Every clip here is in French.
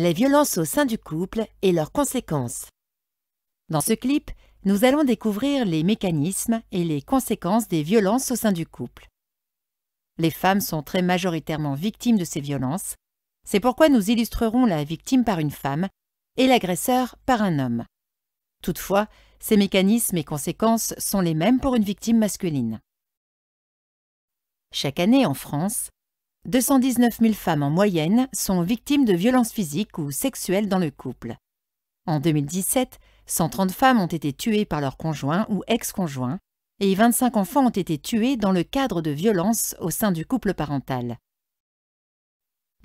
Les violences au sein du couple et leurs conséquences. Dans ce clip, nous allons découvrir les mécanismes et les conséquences des violences au sein du couple. Les femmes sont très majoritairement victimes de ces violences. C'est pourquoi nous illustrerons la victime par une femme et l'agresseur par un homme. Toutefois, ces mécanismes et conséquences sont les mêmes pour une victime masculine. Chaque année en France, 219 000 femmes en moyenne sont victimes de violences physiques ou sexuelles dans le couple. En 2017, 130 femmes ont été tuées par leur conjoint ou ex-conjoint et 25 enfants ont été tués dans le cadre de violences au sein du couple parental.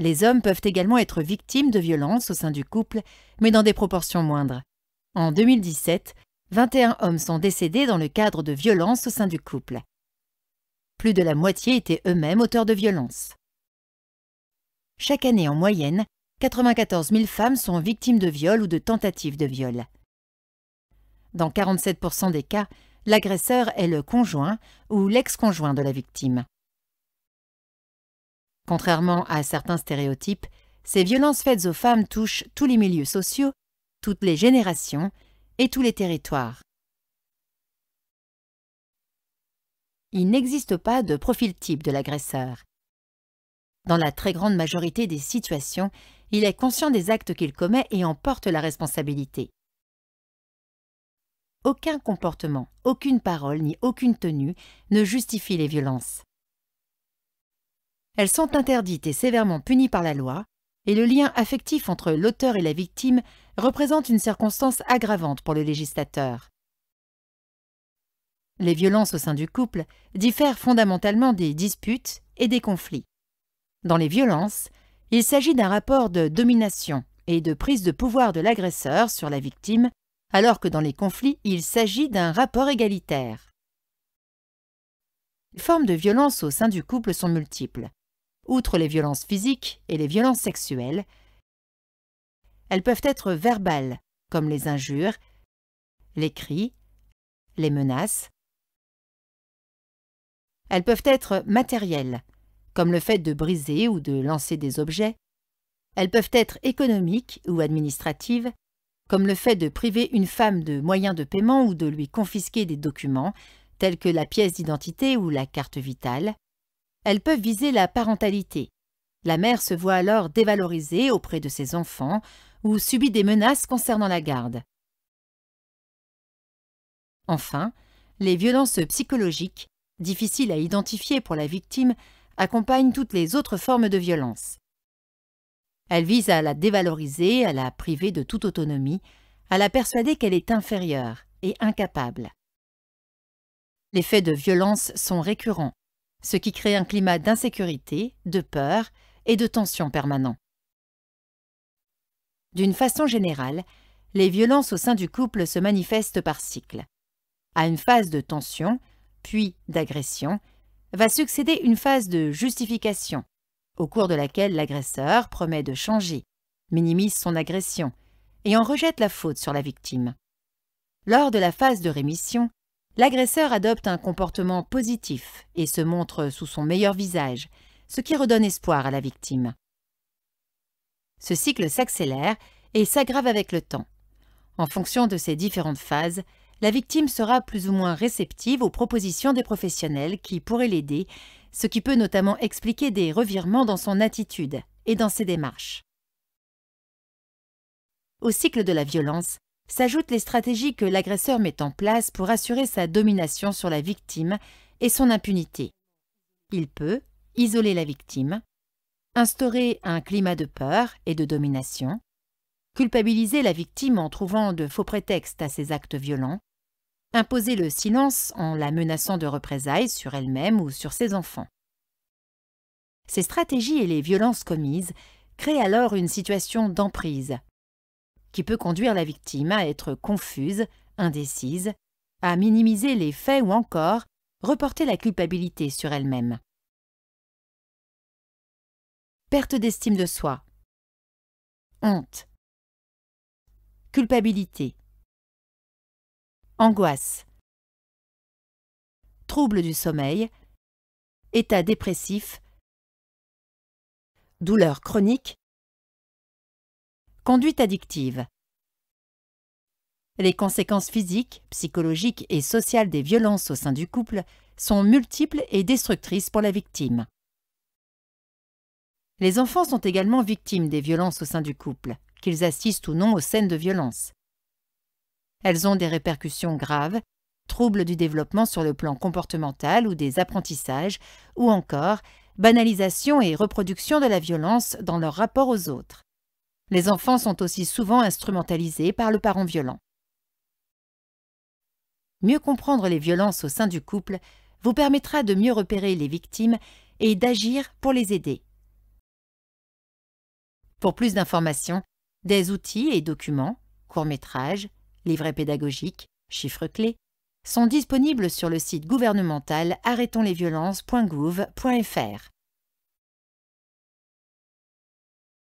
Les hommes peuvent également être victimes de violences au sein du couple, mais dans des proportions moindres. En 2017, 21 hommes sont décédés dans le cadre de violences au sein du couple. Plus de la moitié étaient eux-mêmes auteurs de violences. Chaque année en moyenne, 94 000 femmes sont victimes de viol ou de tentatives de viol. Dans 47% des cas, l'agresseur est le conjoint ou l'ex-conjoint de la victime. Contrairement à certains stéréotypes, ces violences faites aux femmes touchent tous les milieux sociaux, toutes les générations et tous les territoires. Il n'existe pas de profil type de l'agresseur. Dans la très grande majorité des situations, il est conscient des actes qu'il commet et en porte la responsabilité. Aucun comportement, aucune parole ni aucune tenue ne justifie les violences. Elles sont interdites et sévèrement punies par la loi, et le lien affectif entre l'auteur et la victime représente une circonstance aggravante pour le législateur. Les violences au sein du couple diffèrent fondamentalement des disputes et des conflits. Dans les violences, il s'agit d'un rapport de domination et de prise de pouvoir de l'agresseur sur la victime, alors que dans les conflits, il s'agit d'un rapport égalitaire. Les formes de violence au sein du couple sont multiples. Outre les violences physiques et les violences sexuelles, elles peuvent être verbales, comme les injures, les cris, les menaces. Elles peuvent être matérielles, comme le fait de briser ou de lancer des objets. Elles peuvent être économiques ou administratives, comme le fait de priver une femme de moyens de paiement ou de lui confisquer des documents, tels que la pièce d'identité ou la carte vitale. Elles peuvent viser la parentalité. La mère se voit alors dévalorisée auprès de ses enfants ou subit des menaces concernant la garde. Enfin, les violences psychologiques, difficiles à identifier pour la victime, accompagnent toutes les autres formes de violence. Elles visent à la dévaloriser, à la priver de toute autonomie, à la persuader qu'elle est inférieure et incapable. Les faits de violence sont récurrents, ce qui crée un climat d'insécurité, de peur et de tension permanent. D'une façon générale, les violences au sein du couple se manifestent par cycle. À une phase de tension, puis d'agression, va succéder une phase de justification, au cours de laquelle l'agresseur promet de changer, minimise son agression et en rejette la faute sur la victime. Lors de la phase de rémission, l'agresseur adopte un comportement positif et se montre sous son meilleur visage, ce qui redonne espoir à la victime. Ce cycle s'accélère et s'aggrave avec le temps. En fonction de ces différentes phases, la victime sera plus ou moins réceptive aux propositions des professionnels qui pourraient l'aider, ce qui peut notamment expliquer des revirements dans son attitude et dans ses démarches. Au cycle de la violence s'ajoutent les stratégies que l'agresseur met en place pour assurer sa domination sur la victime et son impunité. Il peut isoler la victime, instaurer un climat de peur et de domination, culpabiliser la victime en trouvant de faux prétextes à ses actes violents, imposer le silence en la menaçant de représailles sur elle-même ou sur ses enfants. Ces stratégies et les violences commises créent alors une situation d'emprise qui peut conduire la victime à être confuse, indécise, à minimiser les faits ou encore reporter la culpabilité sur elle-même. Perte d'estime de soi, honte, culpabilité, angoisse, troubles du sommeil, état dépressif, douleurs chroniques, Conduite addictive. Les conséquences physiques, psychologiques et sociales des violences au sein du couple sont multiples et destructrices pour la victime. Les enfants sont également victimes des violences au sein du couple, qu'ils assistent ou non aux scènes de violence. Elles ont des répercussions graves, troubles du développement sur le plan comportemental ou des apprentissages, ou encore banalisation et reproduction de la violence dans leur rapport aux autres. Les enfants sont aussi souvent instrumentalisés par le parent violent. Mieux comprendre les violences au sein du couple vous permettra de mieux repérer les victimes et d'agir pour les aider. Pour plus d'informations, des outils et documents, courts-métrages, livrets pédagogiques, chiffres clés, sont disponibles sur le site gouvernemental arrêtonslesviolences.gouv.fr.